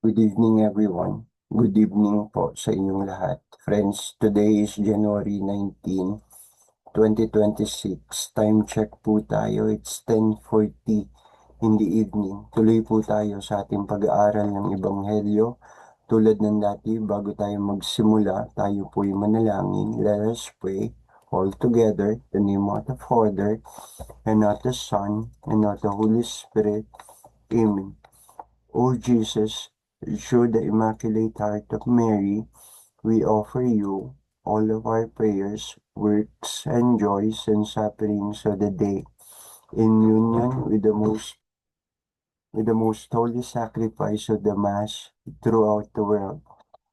Good evening everyone. Good evening po sa inyong lahat. Friends, today is January 19, 2026. Time check po tayo. It's 10:40 in the evening. Tuloy po tayo sa ating pag-aaral ng Ebanghelyo. Tulad ng dati, bago tayo magsimula, tayo po'y manalangin. Let us pray all together, the name of the Father, and of the Son, and of the Holy Spirit. Amen. O Jesus, through the Immaculate Heart of Mary, we offer you all of our prayers, works, and joys and sufferings of the day, in union with the most holy sacrifice of the Mass throughout the world.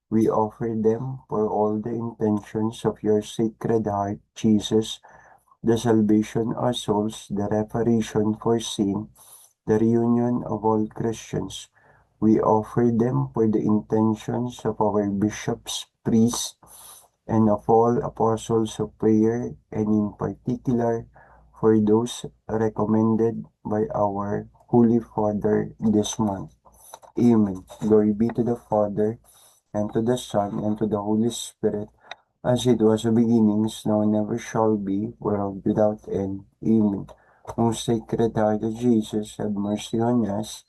We offer them for all the intentions of your Sacred Heart, Jesus, the salvation of souls, the reparation for sin, the reunion of all Christians. We offer them for the intentions of our bishops, priests, and of all apostles of prayer, and in particular for those recommended by our Holy Father this month. Amen. Glory be to the Father, and to the Son, and to the Holy Spirit, as it was a beginning, is now, and never shall be, world without end. Amen. Most Sacred Heart of Jesus, have mercy on us.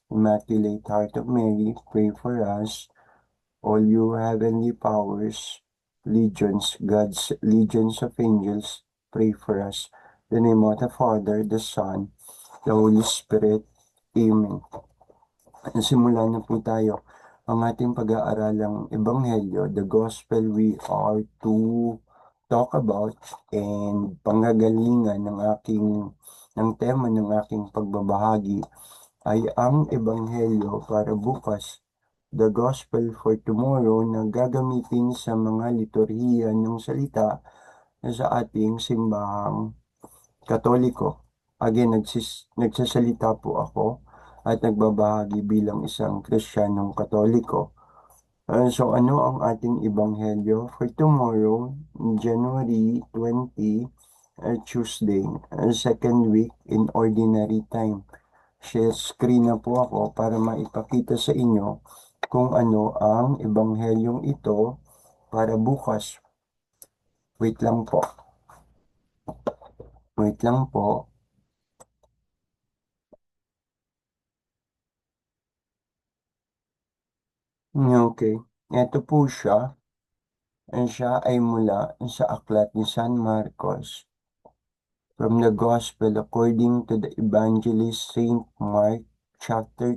Immaculate Heart of Mary, pray for us. All you heavenly powers, legions, God's legions of angels, pray for us. In the name of the Father, the Son, the Holy Spirit. Amen. Simulan na po tayo ang ating pag-aaralang Ebanghelyo, the Gospel we are to talk about, and panggagalingan ng tema ng aking pagbabahagi ay ang Ebanghelyo para bukas, the Gospel for tomorrow, na gagamitin sa mga liturhiya ng salita sa ating simbahang Katoliko. Again, nagsasalita po ako at nagbabahagi bilang isang Kristiyanong Katoliko. So ano ang ating Ebanghelyo for tomorrow, January 20, Tuesday, second week in Ordinary Time. Share screen na po ako para maipakita sa inyo kung ano ang Ebanghelyong ito para bukas. Wait lang po. Wait lang po. Okay. Ito po siya. Siya ay mula sa aklat ni San Marcos, from the Gospel according to the Evangelist Saint Mark, chapter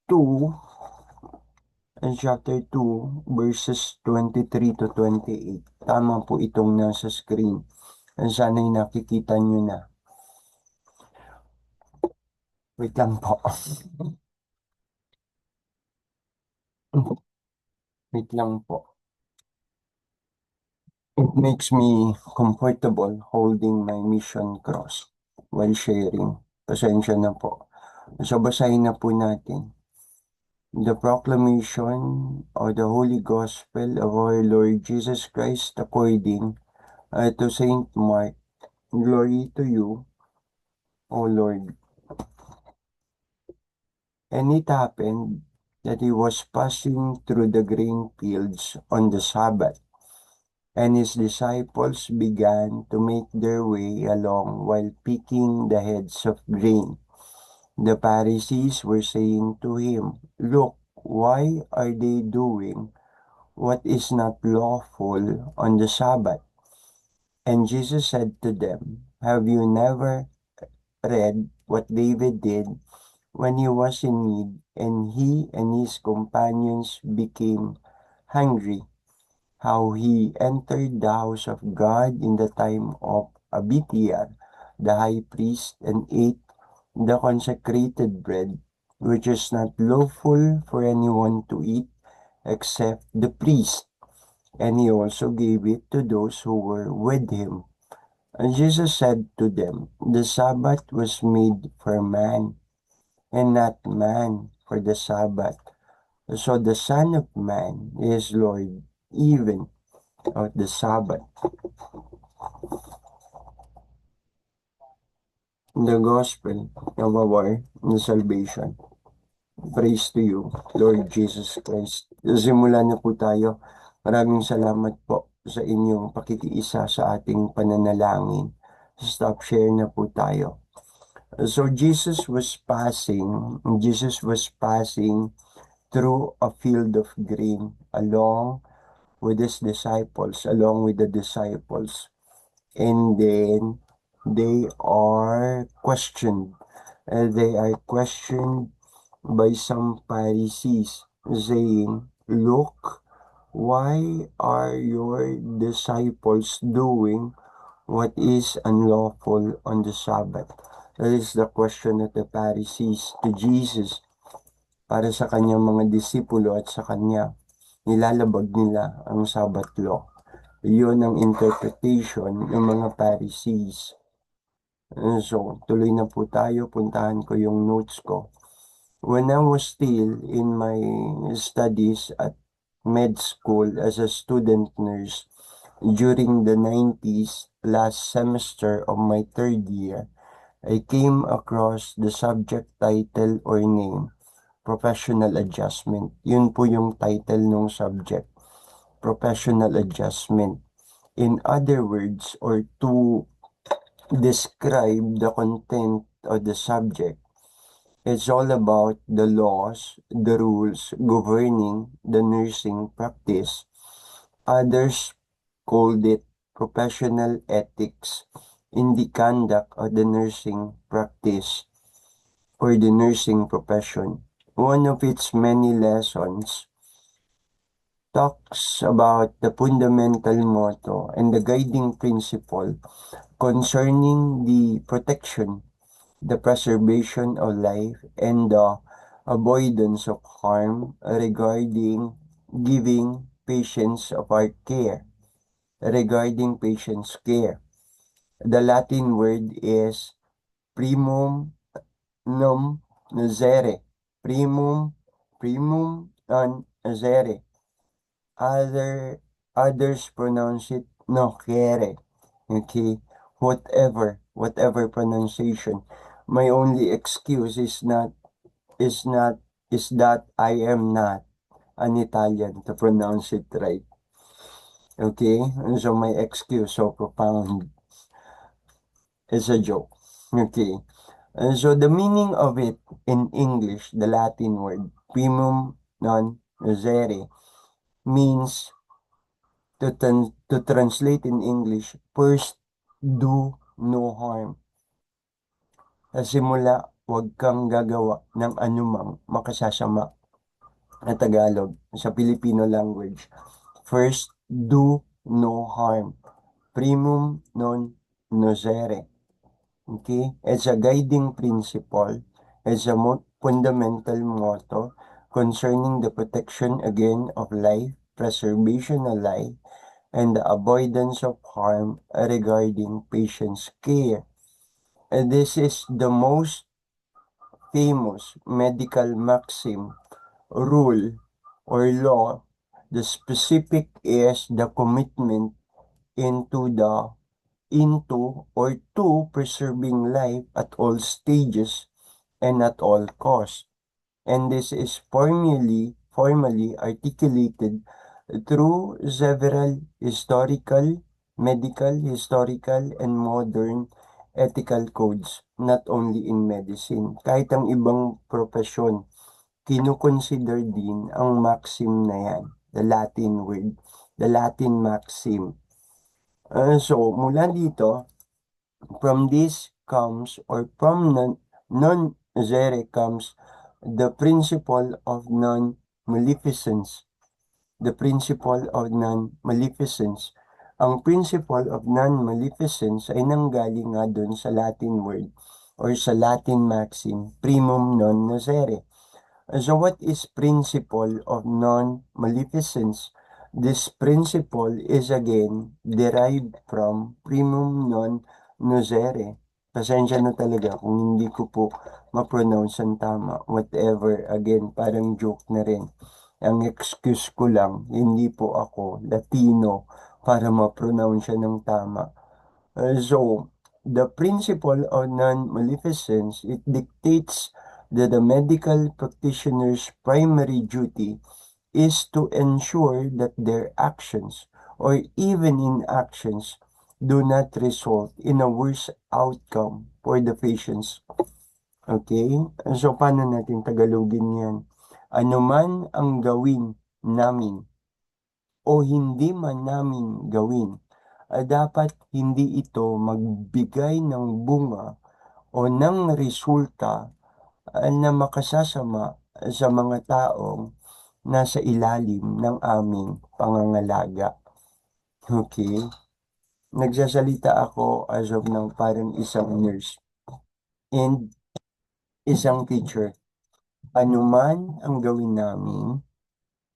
2, and chapter 2, verses 23 to 28. Tama po itong nasa screen. Sana'y nakikita nyo na. Wait lang po. Wait lang po. It makes me comfortable holding my mission cross while sharing. Pasensya na po. So, basahin na po natin. The proclamation of the Holy Gospel of our Lord Jesus Christ according to Saint Mark. Glory to you, O Lord. And it happened that he was passing through the grain fields on the Sabbath, and his disciples began to make their way along while picking the heads of grain. The Pharisees were saying to him, "Look, why are they doing what is not lawful on the Sabbath?" And Jesus said to them, "Have you never read what David did when he was in need and he and his companions became hungry? How he entered the house of God in the time of Abiathar, the high priest, and ate the consecrated bread, which is not lawful for anyone to eat except the priest, and he also gave it to those who were with him." And Jesus said to them, "The Sabbath was made for man, and not man for the Sabbath. So the Son of Man is Lord even of the Sabbath." The Gospel of our salvation. Praise to you, Lord Jesus Christ. Simulan na po tayo. Maraming salamat po sa inyong pakikiisa sa ating pananalangin. Stop share na po tayo. So Jesus was passing through a field of grain along with the disciples. And then they are questioned. They are questioned by some Pharisees, saying, "Look, why are your disciples doing what is unlawful on the Sabbath?" That is the question of the Pharisees to Jesus para sa kanyang mga disipulo at sa kanya. Nilalabag nila ang Sabbath law. Iyon ang interpretation ng mga Pharisees. So, tuloy na po tayo. Puntahan ko yung notes ko. When I was still in my studies at med school as a student nurse during the 90s, last semester of my third year, I came across the subject title or name, Professional Adjustment. Yun po yung title ng subject, Professional Adjustment. In other words, or to describe the content of the subject, it's all about the laws, the rules governing the nursing practice. Others called it professional ethics in the conduct of the nursing practice or the nursing profession. One of its many lessons talks about the fundamental motto and the guiding principle concerning the protection, the preservation of life, and the avoidance of harm regarding giving patients of our care, regarding patients' care. The Latin word is primum non nocere. Primum non nocere. Others pronounce it nocere. Okay, whatever pronunciation. My only excuse is that I am not an Italian to pronounce it right. Okay, and so my excuse so profound is a joke. Okay, and so the meaning of it in English, the Latin word primum non nocere, means to translate in English, first do no harm. Sa simula, huwag kang gagawa ng anumang makasasama na Tagalog sa Filipino language. First, do no harm. Primum non nocere. Okay? It's a guiding principle. It's a fundamental motto concerning the protection again of life, preservation of life, and the avoidance of harm regarding patient's care. And this is the most famous medical maxim, rule, or law. The specific is the commitment into or to preserving life at all stages and at all costs. And this is formally articulated through several historical, and modern ethical codes, not only in medicine. Kahit ang ibang profesyon, kinukonsider din ang maxim na yan, the Latin word, the Latin maxim. So, mula dito, from this comes, or from non-zere comes, the principle of non-maleficence. The principle of non-maleficence. Ang principle of non-maleficence ay nanggaling nga dun sa Latin word or sa Latin maxim, primum non nocere. So what is principle of non-maleficence? This principle is again derived from primum non nocere. Pasensya na talaga kung hindi ko po ma-pronounce ang tama. Whatever, again, parang joke na rin. Ang excuse ko lang, hindi po ako Latino para ma-pronounce siya ng tama. So, the principle of non-maleficence, it dictates that the medical practitioner's primary duty is to ensure that their actions or even inactions do not result in a worse outcome for the patients. Okay? So, paano natin Tagalogin yan? Ano man ang gawin namin o hindi man namin gawin, dapat hindi ito magbigay ng bunga o ng resulta na makasasama sa mga taong nasa ilalim ng aming pangangalaga. Okay? Nagsasalita ako as of ng parang isang nurse and isang teacher. Ano man ang gawin namin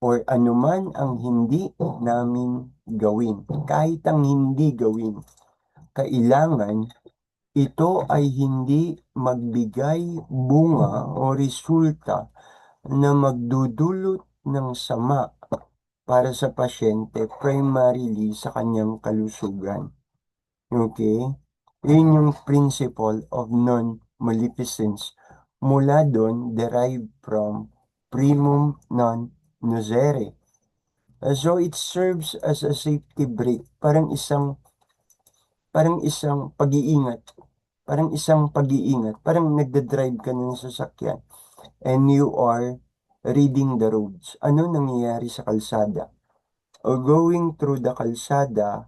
or anuman ang hindi namin gawin, kahit ang hindi gawin, kailangan ito ay hindi magbigay bunga o resulta na magdudulot ng sama para sa pasyente, primarily sa kanyang kalusugan. Okay? Yun yung principle of non-maleficence. Mula doon, derived from primum non nocere. So it serves as a safety brake, parang isang pag-iingat, parang nagda-drive ka ng sasakyan and you are reading the roads. Ano nangyayari sa kalsada? O going through the kalsada,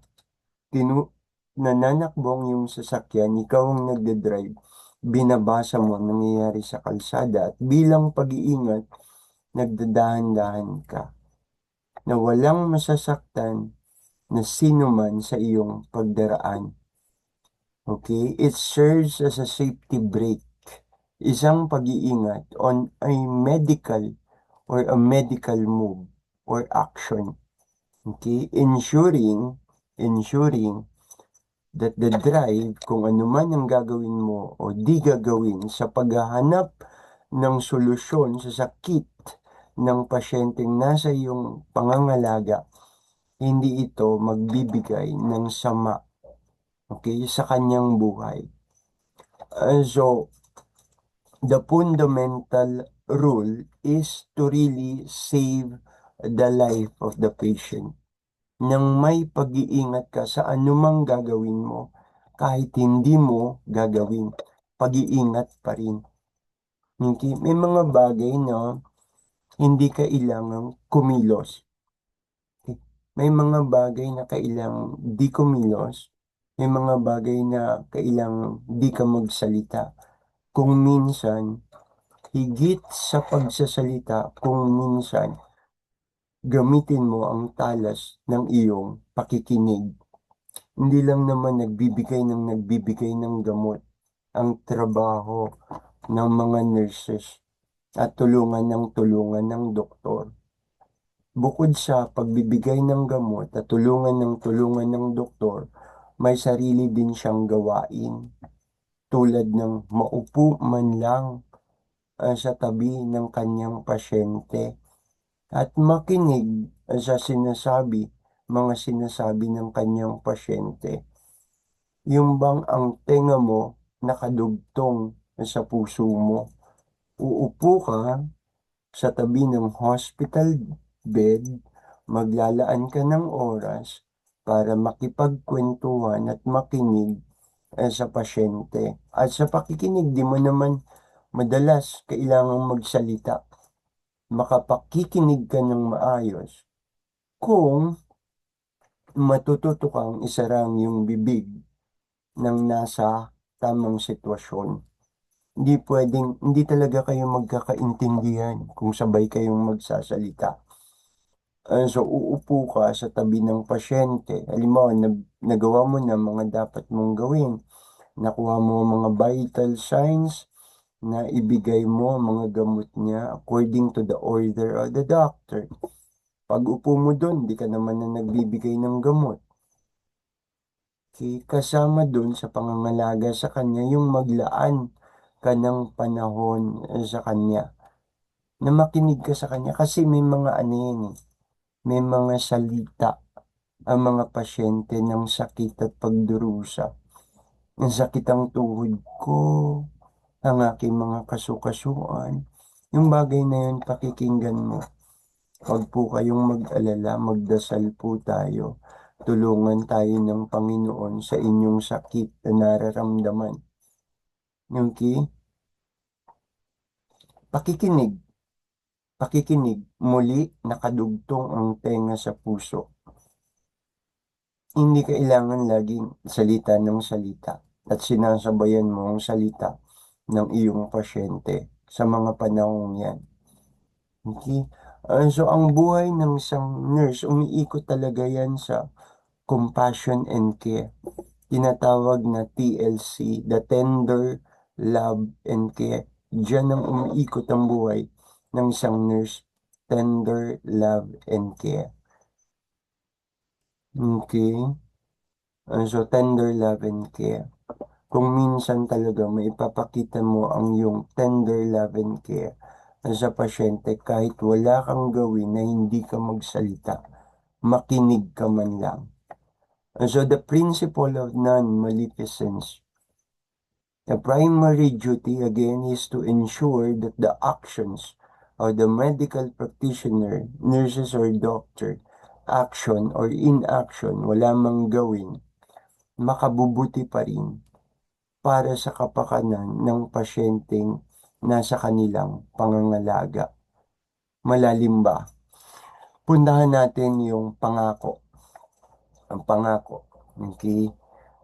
tinu nananakbong yung sasakyan, ikaw ang nagde-drive, binabasa mo ang nangyayari sa kalsada at bilang pag-iingat, nagdadahan-dahan ka na walang masasaktan na sino man sa iyong pagdaraan. Okay? It serves as a safety brake. Isang pag-iingat on a medical or a medical move or action. Okay? Ensuring that the drive, kung ano man ang gagawin mo o di gagawin sa paghahanap ng solusyon sa sakit ng pasyenteng nasa iyong pangangalaga, hindi ito magbibigay ng sama, okay, sa kanyang buhay. So, the fundamental rule is to really save the life of the patient. Nang may pag-iingat ka sa anumang gagawin mo, kahit hindi mo gagawin, pag-iingat pa rin. Okay? May mga bagay na hindi kailangang kumilos. Okay? May mga bagay na kailangang di kumilos. May mga bagay na kailangang di ka magsalita. Kung minsan, higit sa pagsasalita, kung minsan, gamitin mo ang talas ng iyong pakikinig. Hindi lang naman nagbibigay ng gamot ang trabaho ng mga nurses at tulungan ng doktor. Bukod sa pagbibigay ng gamot at tulungan ng doktor, may sarili din siyang gawain tulad ng maupo man lang sa tabi ng kanyang pasyente at makinig sa mga sinasabi ng kanyang pasyente. Yung bang ang tenga mo nakadugtong sa puso mo. Uupo ka sa tabi ng hospital bed, maglalaan ka ng oras para makipagkwentuhan at makinig sa pasyente. At sa pakikinig, di mo naman madalas kailangang magsalita. Makapakikinig ka ng maayos kung matututo kang isarang yung bibig ng nasa tamang sitwasyon. Hindi talaga kayo magkakaintindihan kung sabay kayong magsasalita. So, uupo ka sa tabi ng pasyente. Halimbawa, nagawa mo na mga dapat mong gawin. Nakuha mo mga vital signs na ibigay mo ang mga gamot niya according to the order of the doctor. Pag upo mo doon, di ka naman na nagbibigay ng gamot. Kasama doon sa pangangalaga sa kanya yung maglaan ka ng panahon sa kanya. Na makinig ka sa kanya kasi may mga ano yan eh. May mga salita ang mga pasyente ng sakit at pagdurusa. Ang sakit ang tuhod ko, ang aking mga kasukasuan. Yung bagay na yun, pakikinggan mo. Huwag po kayong mag-alala, magdasal po tayo. Tulungan tayo ng Panginoon sa inyong sakit na nararamdaman. Okay? Pakikinig. Pakikinig. Muli, nakadugtong ang tenga sa puso. Hindi kailangan laging salita ng salita at sinasabayan mo ang salita ng iyong pasyente sa mga panahong yan. Okay? So, ang buhay ng isang nurse, umiikot talaga yan sa compassion and care. Tinatawag na TLC, the tender love and care. Diyan ang umiikot ang buhay ng isang nurse, tender love and care. Okay? So, tender love and care. Kung minsan talaga may ipapakita mo ang iyong tender love and care sa pasyente kahit wala kang gawin na hindi ka magsalita, makinig ka man lang. So the principle of non-maleficence, the primary duty again is to ensure that the actions of the medical practitioner, nurses or doctor, action or inaction, wala mang gawin, makabubuti pa rin para sa kapakanan ng pasyenteng nasa kanilang pangangalaga. Malalim ba? Puntahan natin yung pangako. Ang pangako. Okay?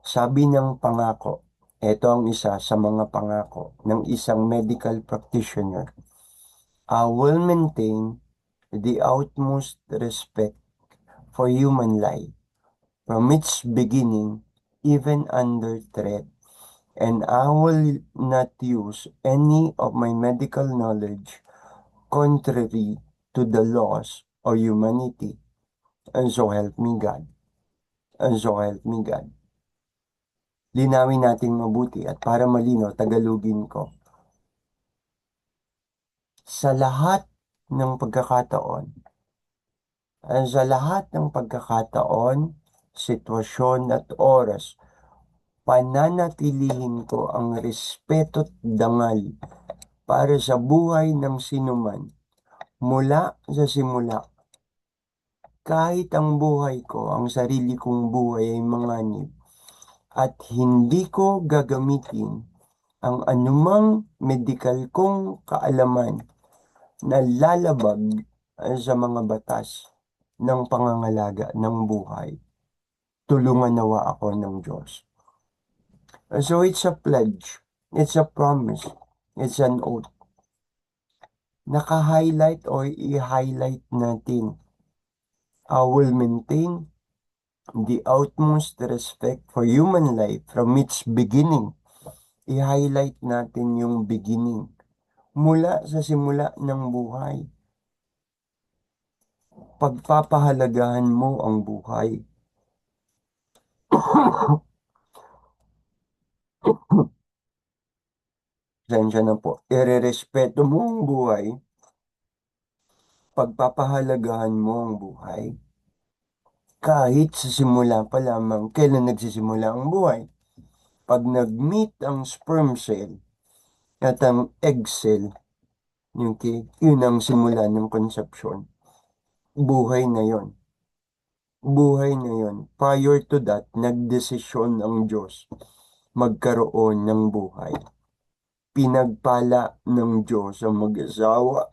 Sabi ng pangako, ito ang isa sa mga pangako ng isang medical practitioner. I will maintain the utmost respect for human life from its beginning, even under threat, and I will not use any of my medical knowledge contrary to the laws of humanity. And so help me God. And so help me God. Linawin natin mabuti at para malinaw, Tagalogin ko. Sa lahat ng pagkakataon, sa lahat ng pagkakataon, sitwasyon at oras, pananatilihin ko ang respeto at dangal para sa buhay ng sinuman mula sa simula. Kahit ang buhay ko, ang sarili kong buhay ay manganib at hindi ko gagamitin ang anumang medikal kong kaalaman na lalabag sa mga batas ng pangangalaga ng buhay. Tulungan nawa ako ng Diyos. So it's a pledge, it's a promise, it's an oath. Naka-highlight o i-highlight natin. I will maintain the utmost respect for human life from its beginning. I-highlight natin yung beginning. Mula sa simula ng buhay. Pagpapahalagahan mo ang buhay. Sensya na po. Irerespeto mo ang buhay. Pagpapahalagahan mo ang buhay. Kahit sa simula pa lamang, kailan nagsisimula ang buhay? Pag nag-meet ang sperm cell at ang egg cell, okay, yun ang simula ng conception. Buhay na yon. Buhay na yon. Prior to that, nagdesisyon ang Diyos magkaroon ng buhay. Pinagpala ng Diyos ang mag-asawa.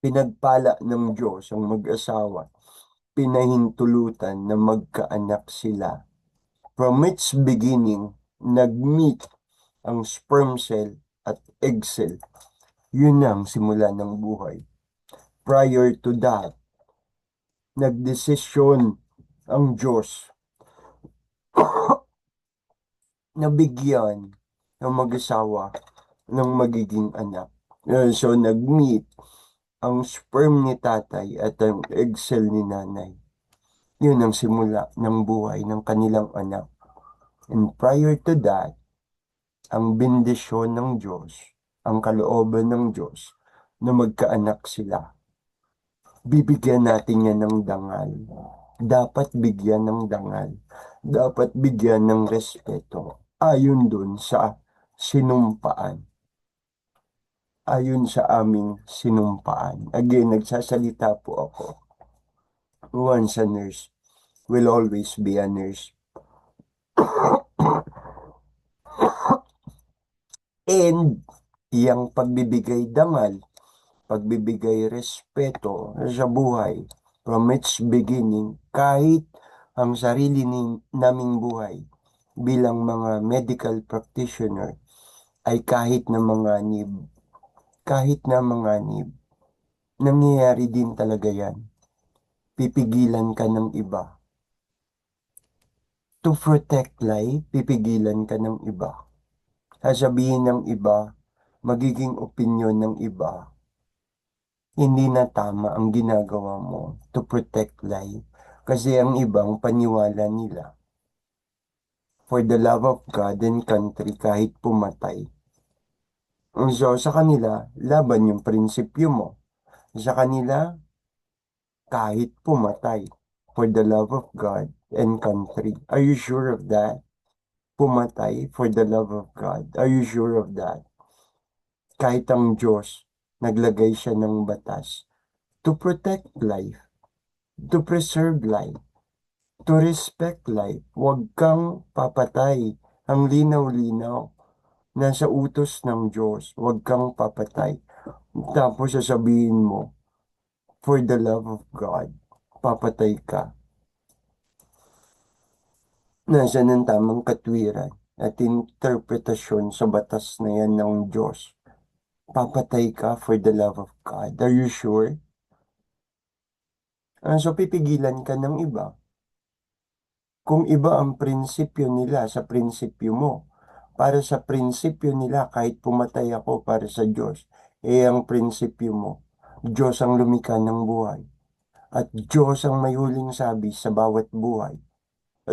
Pinagpala ng Diyos ang mag-asawa. Pinahintulutan na magkaanak sila. From its beginning, nag-meet ang sperm cell at egg cell. Yun ang simula ng buhay. Prior to that, nagdesisyon ang Diyos na bigyan ng mag-asawa ng magiging anak. So, nag-meet ang sperm ni tatay at ang egg cell ni nanay. Yun ang simula ng buhay ng kanilang anak. And prior to that, ang bendisyon ng Diyos, ang kalooban ng Diyos na magkaanak sila. Bibigyan natin yan ng dangal. Dapat bigyan ng dangal dapat bigyan ng respeto ayon dun sa sinumpaan. Ayon sa aming sinumpaan. Again, nagsasalita po ako. Once a nurse will always be a nurse. And yung pagbibigay dangal, pagbibigay respeto sa buhay from its beginning, kahit ang sarili naming buhay bilang mga medical practitioner ay kahit na mga nib, nangyayari din talaga yan. Pipigilan ka ng iba. To protect life, pipigilan ka ng iba. Sasabihin ng iba, magiging opinyon ng iba, hindi na tama ang ginagawa mo to protect life. Kasi ang ibang paniwala nila, for the love of God and country, kahit pumatay. So, sa kanila, laban yung prinsipyo mo. Sa kanila, kahit pumatay, for the love of God and country. Are you sure of that? Pumatay for the love of God. Are you sure of that? Kahit ang Diyos, naglagay siya ng batas to protect life, to preserve life, to respect life. Huwag kang papatay. Ang linaw-linaw. Nasa utos ng Diyos, huwag kang papatay. Tapos sasabihin mo, for the love of God, papatay ka. Nasaan ang tamang katwiran at interpretasyon sa batas na yan ng Diyos? Papatay ka for the love of God. Are you sure? So, pipigilan ka ng iba. Kung iba ang prinsipyo nila sa prinsipyo mo, para sa prinsipyo nila, kahit pumatay ako para sa Diyos, ang prinsipyo mo, Diyos ang lumikha ng buhay. At Diyos ang may huling sabi sa bawat buhay.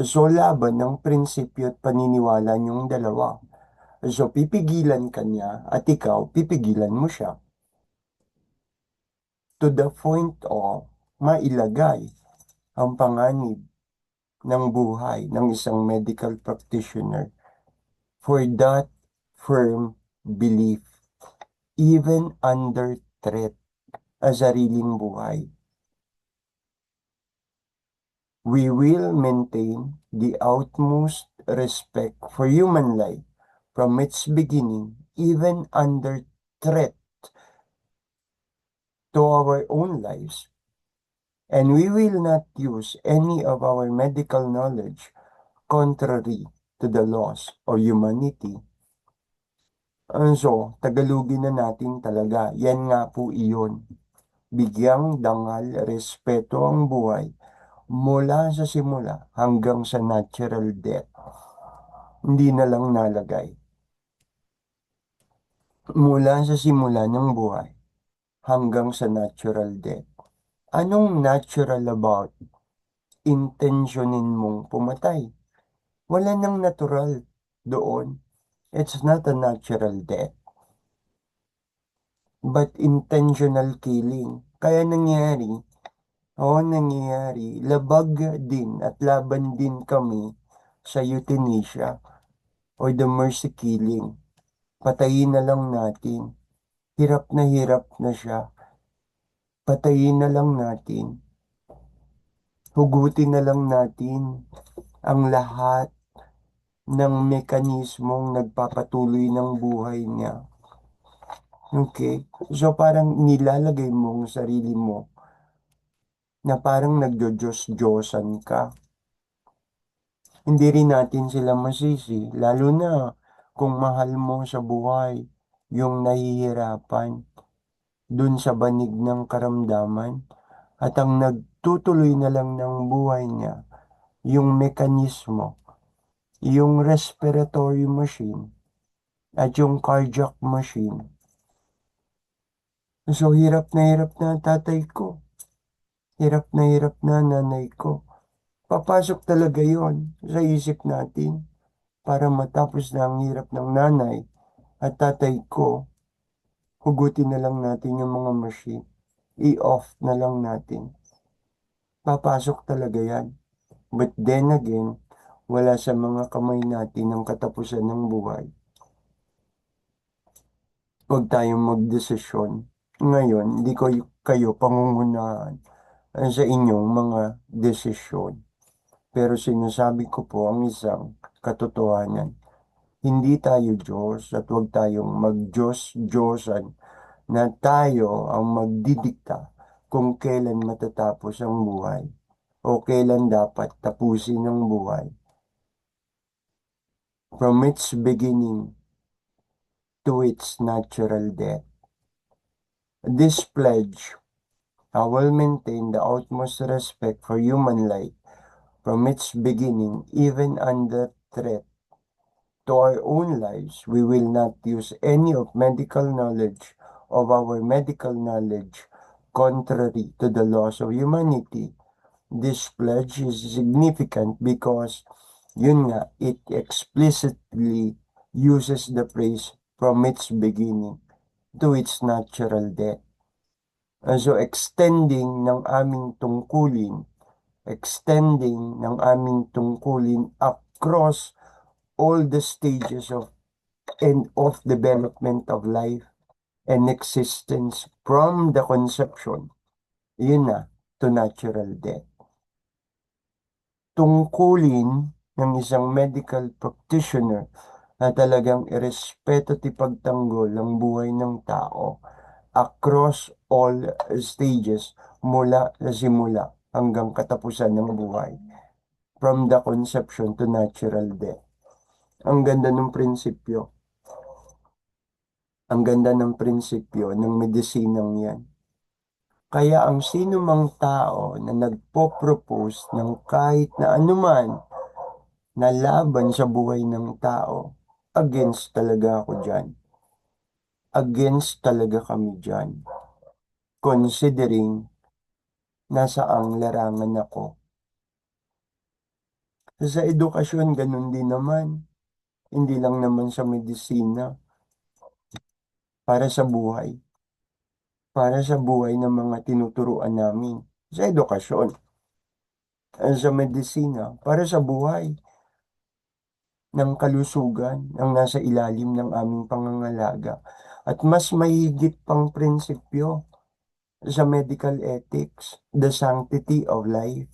So, laban ng prinsipyo at paniniwala niyong dalawa. So, pipigilan ka niya at ikaw, pipigilan mo siya. To the point of mailagay ang panganib ng buhay ng isang medical practitioner for that firm belief, even under threat sa sariling buhay. We will maintain the utmost respect for human life from its beginning, even under threat to our own lives. And we will not use any of our medical knowledge contrary to the laws of humanity. So, Tagalogin na natin talaga. Yan nga po iyon. Bigyang dangal, respeto ang buhay mula sa simula hanggang sa natural death. Hindi na lang nalagay. Mula sa simula ng buhay hanggang sa natural death. Anong natural about intentionin mong pumatay? Wala nang natural doon. It's not a natural death, but intentional killing. Kaya nangyayari, labag din at laban din kami sa euthanasia or the mercy killing. Patayin na lang natin. Hirap na siya. Patayin na lang natin. Hugutin na lang natin ang lahat ng mekanismong nagpapatuloy ng buhay niya. Okay? So parang nilalagay mo ang sarili mo na parang nagjo-Diyos-Diyosan ka. Hindi rin natin sila masisi, lalo na kung mahal mo sa buhay yung nahihirapan dun sa banig ng karamdaman at ang nagtutuloy na lang ng buhay niya, yung mekanismo, yung respiratory machine at yung cardiac machine. So hirap na tatay ko. Hirap na nanay ko. Papasok talaga yon sa isip natin para matapos na ang hirap ng nanay at tatay ko, hugutin na lang natin yung mga machine. I-off na lang natin. Papasok talaga yan. But then again, Wala sa mga kamay natin ang katapusan ng buhay. Huwag tayong magdesisyon. Ngayon, hindi ko kayo pangungunahan sa inyong mga desisyon. Pero sinasabi ko po ang isang katotohanan. Hindi tayo Diyos at huwag tayong mag-Diyos-Diyosan na tayo ang magdidikta kung kailan matatapos ang buhay o kailan dapat tapusin ang buhay. From its beginning to its natural death. This pledge, I will maintain the utmost respect for human life from its beginning, even under threat to our own lives. We will not use any of our medical knowledge contrary to the laws of humanity. This pledge is significant because yun nga, it explicitly uses the phrase from its beginning to its natural death. So, extending ng aming tungkulin across all the stages of development of life and existence from the conception, yun na, to natural death. Tungkulin ng isang medical practitioner na talagang irespeto at ipagtanggol ang buhay ng tao across all stages mula sa simula hanggang katapusan ng buhay. From the conception to natural death. Ang ganda ng prinsipyo. Ang ganda ng prinsipyo ng medisinang yan. Kaya ang sino mang tao na nagpo-propose ng kahit na anuman na laban sa buhay ng tao, against talaga ako dyan. Against talaga kami dyan. Considering nasaang larangan ako. Sa edukasyon, ganun din naman. Hindi lang naman sa medisina. Para sa buhay. Para sa buhay ng mga tinuturuan namin. Sa edukasyon. Sa medisina. Para sa buhay ng kalusugan ang nasa ilalim ng aming pangangalaga. At mas mahigit pang prinsipyo sa medical ethics, the sanctity of life.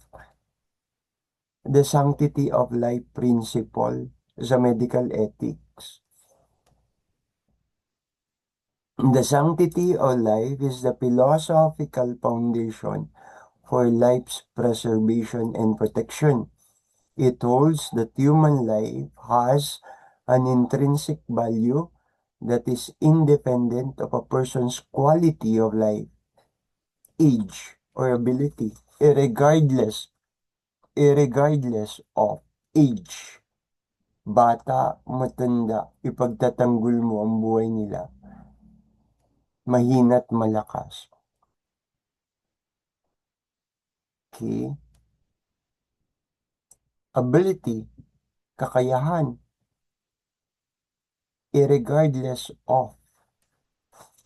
The sanctity of life principle sa medical ethics. The sanctity of life is the philosophical foundation for life's preservation and protection. It holds that human life has an intrinsic value that is independent of a person's quality of life, age, or ability, irregardless of age. Bata, matanda, ipagtatanggol mo ang buhay nila. Mahina't malakas. Okay? Ability, kakayahan, irregardless of.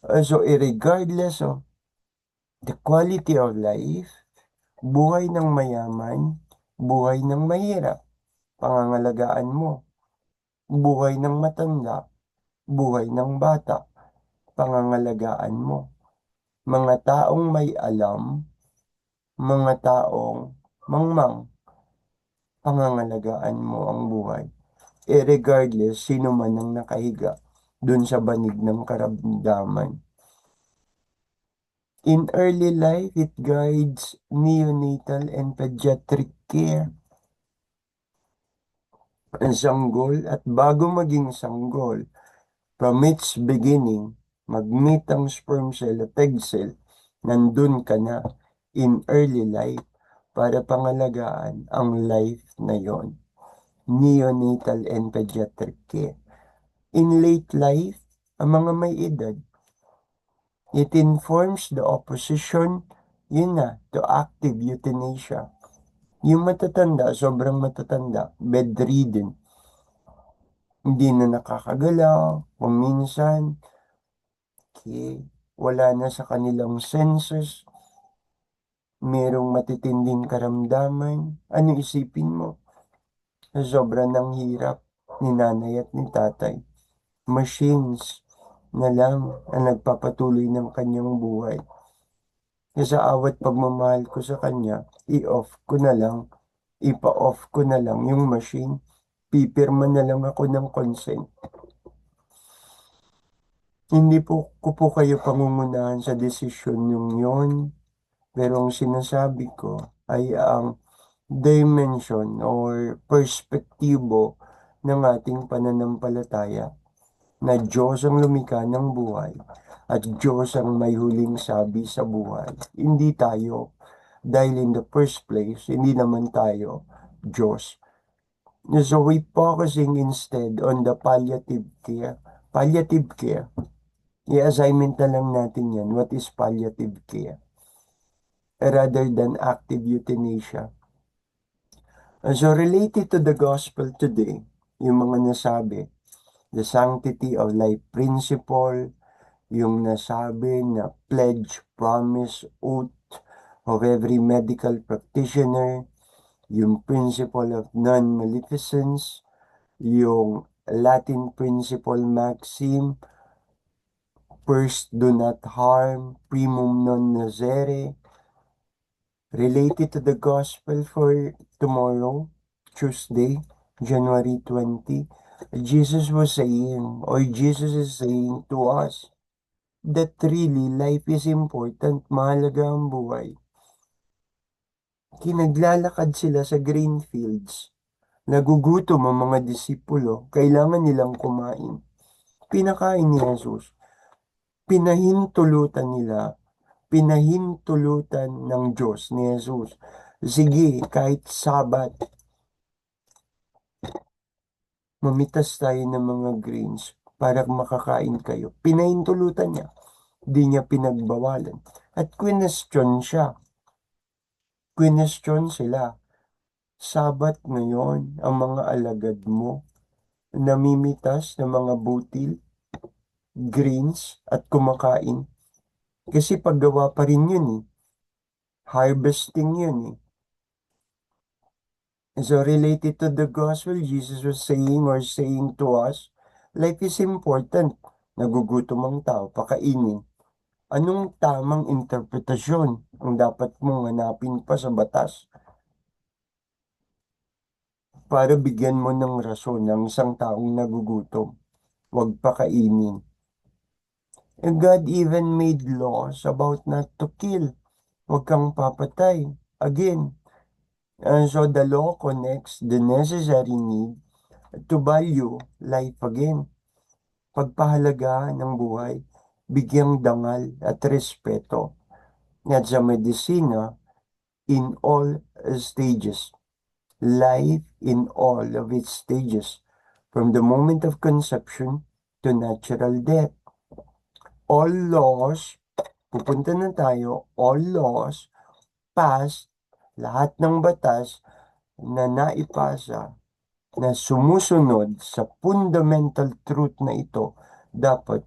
Irregardless of the quality of life, buhay ng mayaman, buhay ng mahirap, pangangalagaan mo. Buhay ng matanda, buhay ng bata, pangangalagaan mo. Mga taong may alam, mga taong mangmang, pangangalagaan mo ang buhay. Regardless, sino man ang nakahiga dun sa banig ng karamdaman. In early life, it guides neonatal and pediatric care. Ang sanggol at bago maging sanggol, from its beginning, mag-meet ang sperm cell at egg cell, nandun ka na in early life para pangalagaan ang life na yon. Neonatal and pediatric care. In late life, ang mga may edad, it informs the opposition, yun na, to active euthanasia. Yung matatanda, sobrang matatanda, bedridden, hindi na nakakagalaw, kung minsan, okay, wala na sa kanilang senses, merong matitinding karamdaman, ano isipin mo? Sa sobra ng hirap ni nanay at ni tatay, machines na lang ang nagpapatuloy ng kanyang buhay. Kaya sa awat pagmamahal ko sa kanya, i-off ko na lang, ipa-off ko na lang yung machine. Pipirma na lang ako ng consent. Hindi po ko po kayo pangungunahan sa desisyon yung yon, pero ang sinasabi ko ay ang dimension or perspektibo ng ating pananampalataya na Diyos ang lumikha ng buhay at Diyos ang may huling sabi sa buhay. Hindi tayo, dahil in the first place, hindi naman tayo Diyos. So we focusing instead on the palliative care. Palliative care. I-assignment na lang natin yan. What is palliative care? Rather than active euthanasia. So related to the gospel today, yung mga nasabi, the sanctity of life principle, yung nasabi na pledge, promise, oath of every medical practitioner, yung principle of non-maleficence, yung Latin principle maxim, first do not harm, primum non nocere, related to the gospel for tomorrow, Tuesday, January 20, Jesus was saying, or Jesus is saying to us, that really life is important, mahalaga ang buhay. Kinaglalakad sila sa green fields. Nagugutom ang mga disipulo, kailangan nilang kumain. Pinakain ni Jesus. Pinahintulutan nila, pinahintulutan ng Diyos ni Jesus. Sige, kahit Sabat, mamitas tayo ng mga greens para makakain kayo. Pinahintulutan niya. Di niya pinagbawalan. At question siya. Question sila. Sabat ngayon ang mga alagad mo namimitas ng mga butil, greens, at kumakain. Kasi paggawa pa rin yun eh. Harvesting yun eh. So related to the gospel, Jesus was saying to us, life is important. Nagugutom ang tao, pakainin. Anong tamang interpretasyon ang dapat mong hanapin pa sa batas para bigyan mo ng rason ng isang taong nagugutom? Huwag pakainin. And God even made laws about not to kill. Huwag kang papatay. Again, and so the law connects the necessary need to value life again. Pagpahalaga ng buhay, bigyang dangal at respeto. At sa medisina, in all stages. Life in all of its stages. From the moment of conception to natural death. All laws, pupunta na tayo, all laws passed, lahat ng batas na naipasa na sumusunod sa fundamental truth na ito, dapat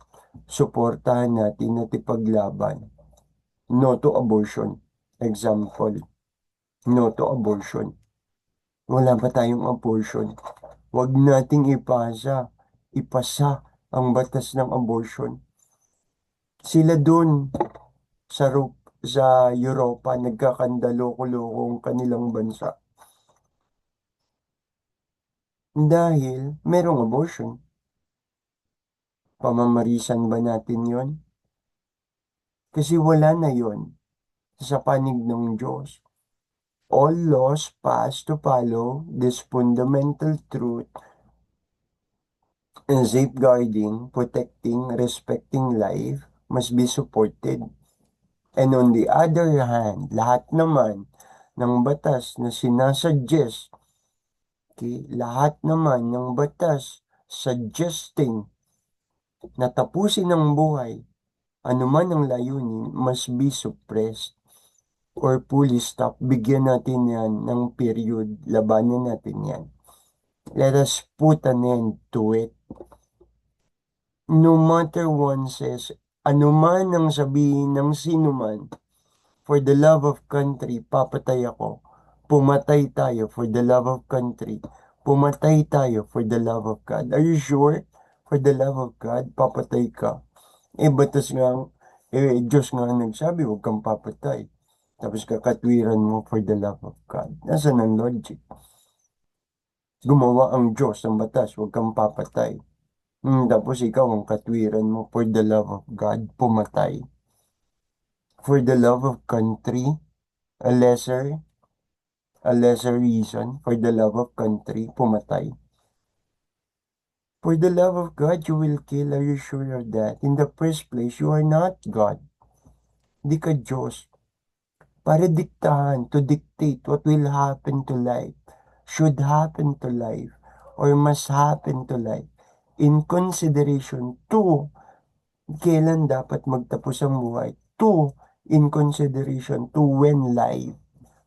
suportahan natin at ipaglaban. No to abortion. Example, no to abortion. Wala pa tayong abortion. Huwag nating ipasa ang batas ng abortion. Sila dun sa Europa nagkakandaloko-loko ang kanilang bansa. Dahil merong abortion. Pamamarisan ba natin yon? Kasi wala na yon sa panig ng Diyos. All laws passed to follow this fundamental truth and safeguarding, protecting, respecting life must be supported. And on the other hand, lahat naman ng batas na sinasuggest, okay, lahat naman ng batas suggesting na tapusin ang buhay, anuman ang layunin, must be suppressed or fully stopped. Bigyan natin yan ng period, labanan natin yan. Let us put an end to it. No matter one says, anuman ang sabihin ng sinuman, for the love of country, papatay ako. Pumatay tayo for the love of country. Pumatay tayo for the love of God. Are you sure? For the love of God, papatay ka. Batas nga, Diyos nga ang nagsabi, huwag kang papatay. Tapos kakatwiran mo for the love of God. Nasaan ang logic? Gumawa ang Diyos ng batas, huwag kang papatay. Tapos ikaw ang katwiran mo for the love of God, pumatay. For the love of country, a lesser, a lesser reason, for the love of country, pumatay. For the love of God, you will kill. Are you sure of that? In the first place, you are not God. Di ka Diyos. Para diktahan, to dictate what will happen to life, should happen to life, or must happen to life, in consideration to kailan dapat magtapos ang buhay, to in consideration to when life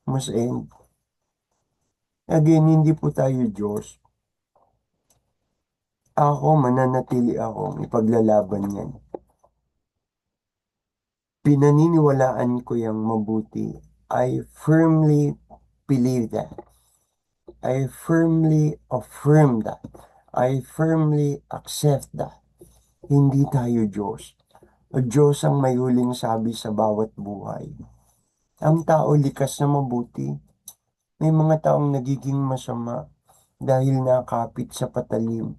must end. Again, hindi po tayo Diyos. Ako, mananatili akong ipaglalaban yan. Pinaniniwalaan ko yung mabuti. I firmly believe that. I firmly affirm that. I firmly accept that. Hindi tayo Diyos. O Diyos ang may huling sabi sa bawat buhay. Ang tao likas na mabuti. May mga taong nagiging masama dahil nakapit sa patalim.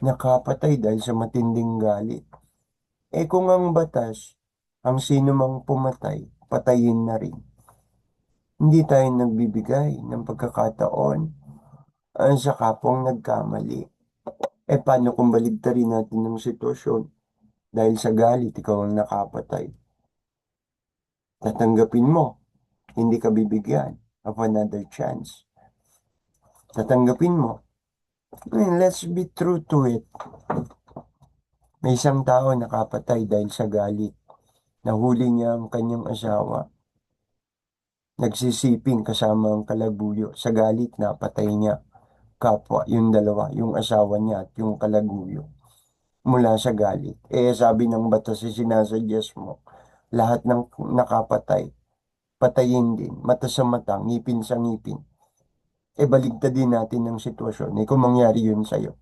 Nakapatay dahil sa matinding galit. Kung ang batas, ang sino mang pumatay, patayin na rin. Hindi tayo nagbibigay ng pagkakataon sa kapwang nagkamali. Paano kung baligtarin natin ng sitwasyon? Dahil sa galit, ikaw ang nakapatay. Tatanggapin mo, hindi ka bibigyan of another chance. Tatanggapin mo. Let's be true to it. May isang tao nakapatay dahil sa galit. Nahuli niya ang kanyang asawa. Nagsisiping kasama ang kalaguyo. Sa galit, napatay niya kapwa, yung dalawa, yung asawa niya at yung kalaguyo. Mula sa galit. Sabi ng batas, sinasuggest mo, lahat ng nakapatay, patayin din. Mata sa mata, ngipin sa ngipin. Baligtad din natin ang sitwasyon. Kung mangyari yun sa'yo.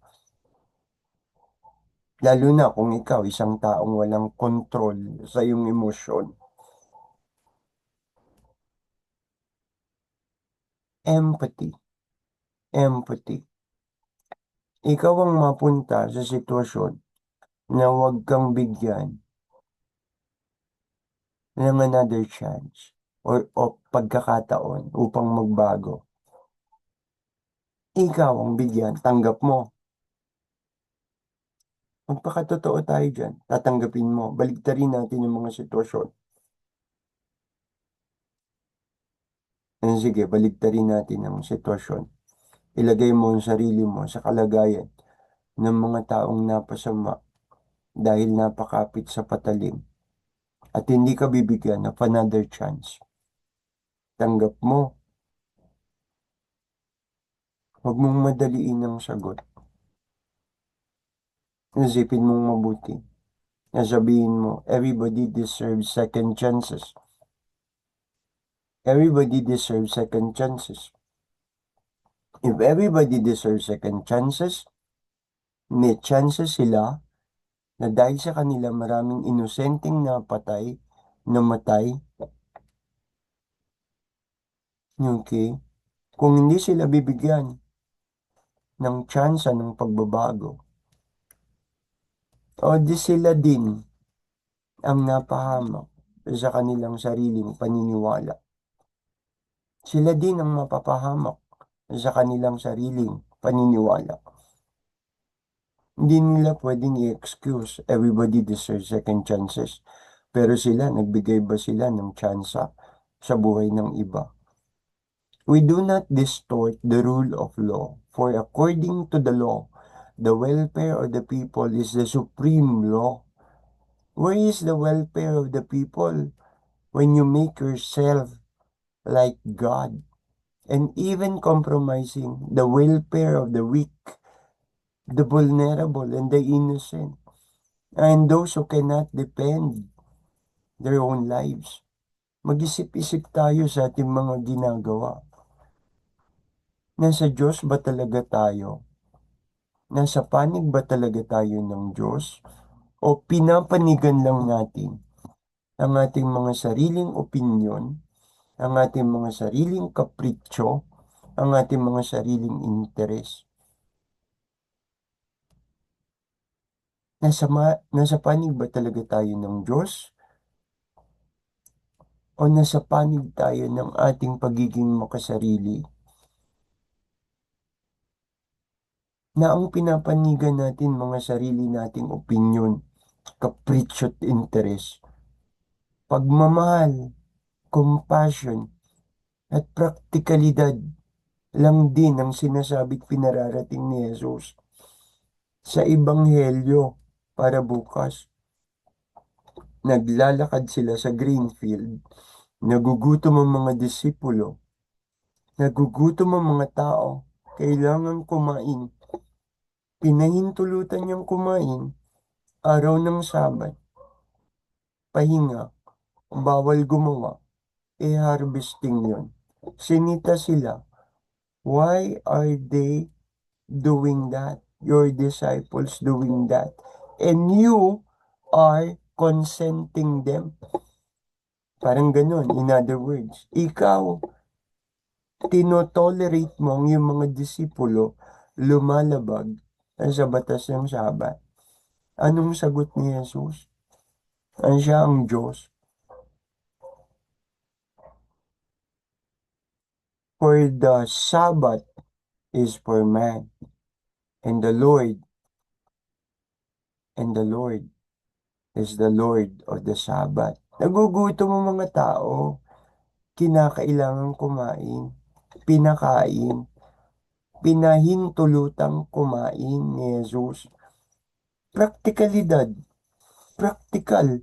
Lalo na kung ikaw, isang taong walang kontrol sa iyong emosyon. Empathy. Empathy. Ikaw ang mapunta sa sitwasyon na huwag kang bigyan ng another chance o pagkakataon upang magbago. Ikaw ang bigyan, tanggap mo. Magpakatotoo tayo dyan, tatanggapin mo. Baligtarin natin yung mga sitwasyon. Sige, baligtarin natin ang sitwasyon. Ilagay mo ang sarili mo sa kalagayan ng mga taong napasama dahil napakapit sa patalim at hindi ka bibigyan of another chance. Tanggap mo. Huwag mong madaliin ang sagot. Isipin mong mabuti. Nasabihin mo, everybody deserves second chances. Everybody deserves second chances. If everybody deserves second chances, may chances sila na dahil sa kanila maraming inosenteng napatay, namatay. Okay? Kung hindi sila bibigyan ng tsansa ng pagbabago, o di sila din ang napahamak sa kanilang sariling paniniwala. Sila din ang mapapahamak sa kanilang sariling paniniwala. Hindi nila pwedeng i-excuse everybody deserves second chances. Pero sila, nagbigay ba sila ng tsansa sa buhay ng iba? We do not distort the rule of law, for according to the law, the welfare of the people is the supreme law. Where is the welfare of the people when you make yourself like God and even compromising the welfare of the weak, the vulnerable, and the innocent, and those who cannot defend their own lives? Mag-isip-isip tayo sa ating mga ginagawa. Nasa Diyos ba talaga tayo? Nasa panig ba talaga tayo ng Diyos? O pinapanigan lang natin ang ating mga sariling opinyon, ang ating mga sariling kapritsyo, ang ating mga sariling interes? Nasa panig ba talaga tayo ng Diyos? O nasa panig tayo ng ating pagiging makasarili na ang pinapanigan natin mga sarili nating opinyon, kapritsyo at interes, pagmamahal, compassion, at praktikalidad lang din ang sinasabit pinararating ni Jesus sa Ebanghelyo para bukas. Naglalakad sila sa Greenfield, nagugutom ang mga disipulo, nagugutom ang mga tao, kailangan kumain. Pinahintulutan niyang kumain, araw ng Sabat, pahinga, bawal gumawa, harvesting yun. Sinita sila, why are they doing that? Your disciples doing that? And you are consenting them. Parang ganun. In other words, ikaw, tinotolerate mo ang iyong mga disipulo lumalabag sa batas ng Sabat. Anong sagot ni Jesus? Ang siya ang Diyos. For the Sabbath is for man, and the Lord, and the Lord is the Lord of the Sabbath. Nagugutom ang mga tao, kinakailangan kumain, pinakain, pinahintulutang kumain ni Jesus. Praktikalidad, praktikal,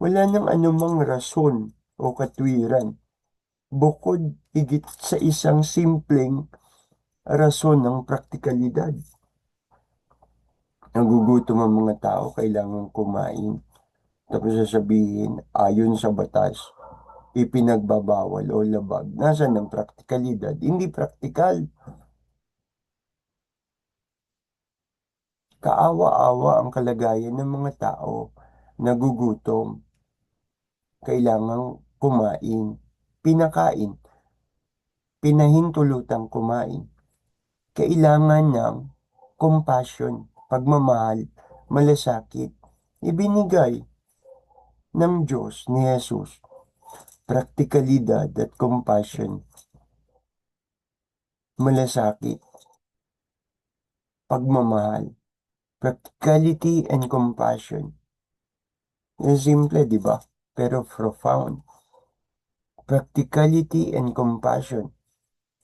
wala nang anumang rason o katwiran. Bukod higit sa isang simpleng rason ng praktikalidad. Nagugutom ang mga tao, kailangan kumain. Tapos sasabihin, ayon sa batas, ipinagbabawal o labag. Nasaan ang praktikalidad? Hindi praktikal. Kaawa-awa ang kalagayan ng mga tao. Nagugutom. Kailangan kumain. Pinakain. Pinahintulutang kumain. Kailangan ng compassion, pagmamahal, malasakit. Ibinigay ng Diyos ni Jesus. Praktikalidad at compassion, malasakit, pagmamahal, practicality and compassion. Yan simple, di ba? Pero profound. Practicality and compassion.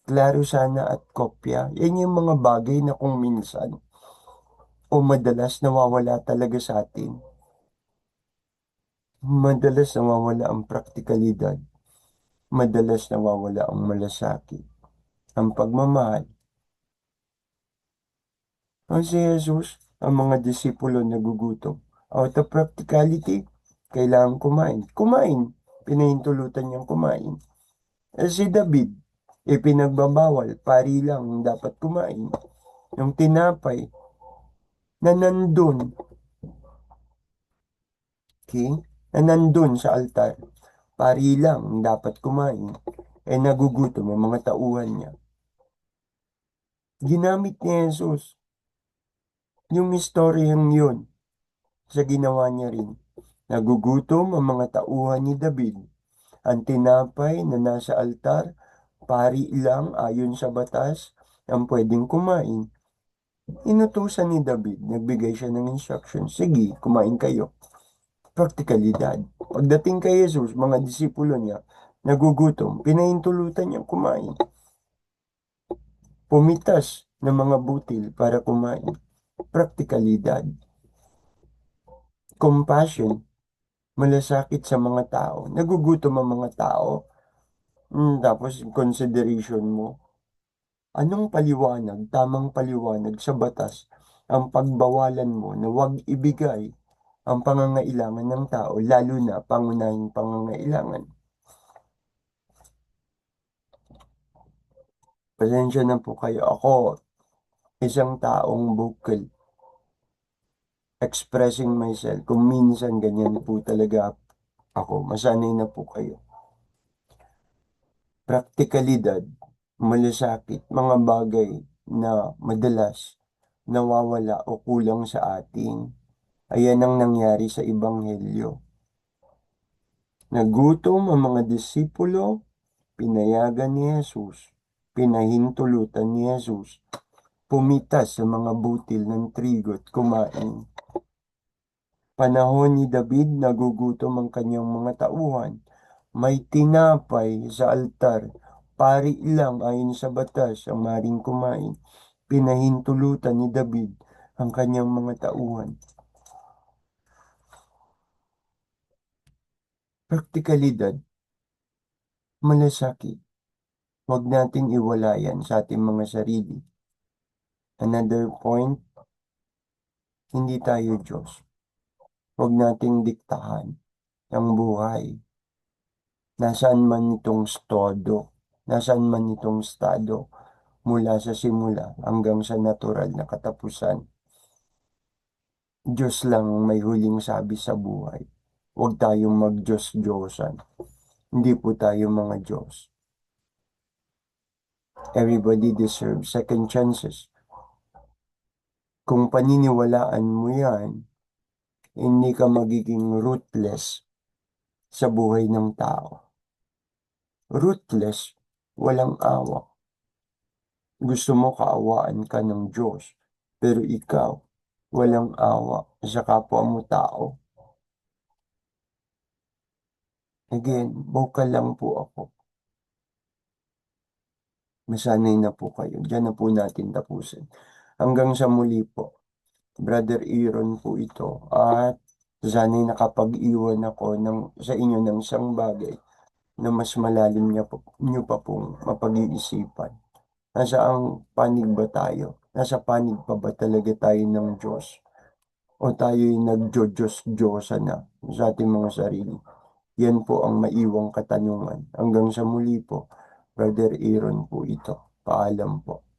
Klaro sana at kopya. Yan yung mga bagay na kung minsan o madalas nawawala talaga sa atin. Madalas nawawala ang praktikalidad. Madalas nawawala ang malasakit. Ang pagmamahal. Ang si Jesus, ang mga disipulo nagugutom. Out of practicality, kailangan kumain. Kumain. Pinahintulutan niyang kumain. Si David, ipinagbabawal, pari lang ang dapat kumain. Yung tinapay na nandun, okay? Na nandun sa altar, pari lang ang dapat kumain. Nagugutom ang mga tauhan niya. Ginamit ni Jesus yung istoryang yun sa ginawa niya rin. Nagugutom ang mga tauhan ni David. Ang tinapay na nasa altar, pari lang ayon sa batas ang pwedeng kumain. Inutusan ni David, nagbigay siya ng instruction, sige, kumain kayo. Praktikalidad. Pagdating kay Jesus, mga disipulo niya, nagugutom, pinahintulutan niyang kumain. Pumitas ng mga butil para kumain. Praktikalidad. Compassion, malasakit sa mga tao. Nagugutom ang mga tao. Tapos, consideration mo, anong paliwanag, tamang paliwanag sa batas ang pagbawalan mo na huwag ibigay ang pangangailangan ng tao, lalo na pangunahing pangangailangan. Pasensya na po kayo. Ako, isang taong vocal, expressing myself. Kung minsan ganyan po talaga ako, masanay na po kayo. Praktikalidad, malasakit, mga bagay na madalas nawawala o kulang sa atin. Ayan ang nangyari sa Ebanghelyo. Nagutom ang mga disipulo, pinayagan ni Jesus, pinahintulutan ni Jesus, pumitas sa mga butil ng trigo at kumain. Panahon ni David, nagugutom ang kanyang mga tauhan. May tinapay sa altar. Pari lang ayon sa batas ang maring kumain. Pinahintulutan ni David ang kanyang mga tauhan. Praktikalidad, malasakit. Huwag nating iwalayan sa ating mga sarili. Another point, hindi tayo Diyos. Huwag nating diktahan ang buhay. Nasaan man itong stodo, nasaan man itong estado, mula sa simula hanggang sa natural na katapusan. Diyos lang ang may huling sabi sa buhay. Huwag tayong mag-Diyos-Diyosan. Hindi po tayo mga Diyos. Everybody deserves second chances. Kung paniniwalaan mo yan, hindi ka magiging ruthless sa buhay ng tao. Ruthless, walang awa. Gusto mo kaawaan ka ng Diyos, pero ikaw, walang awa sa kapwa mo tao. Again, vocal lang po ako. Masanay na po kayo. Diyan na po natin tapusin. Hanggang sa muli po. Brother Aaron po ito. At sana'y nakapag-iwan ako sa inyo ng isang bagay na mas malalim nyo pa pong mapag-iisipan. Nasa ang panig ba tayo? Nasa panig pa ba talaga tayo ng Diyos? O tayo'y nagjo-Diyos-Diyosa na sa ating mga sarili? Yan po ang maiwang katanungan. Hanggang sa muli po, Brother Aaron po ito. Paalam po.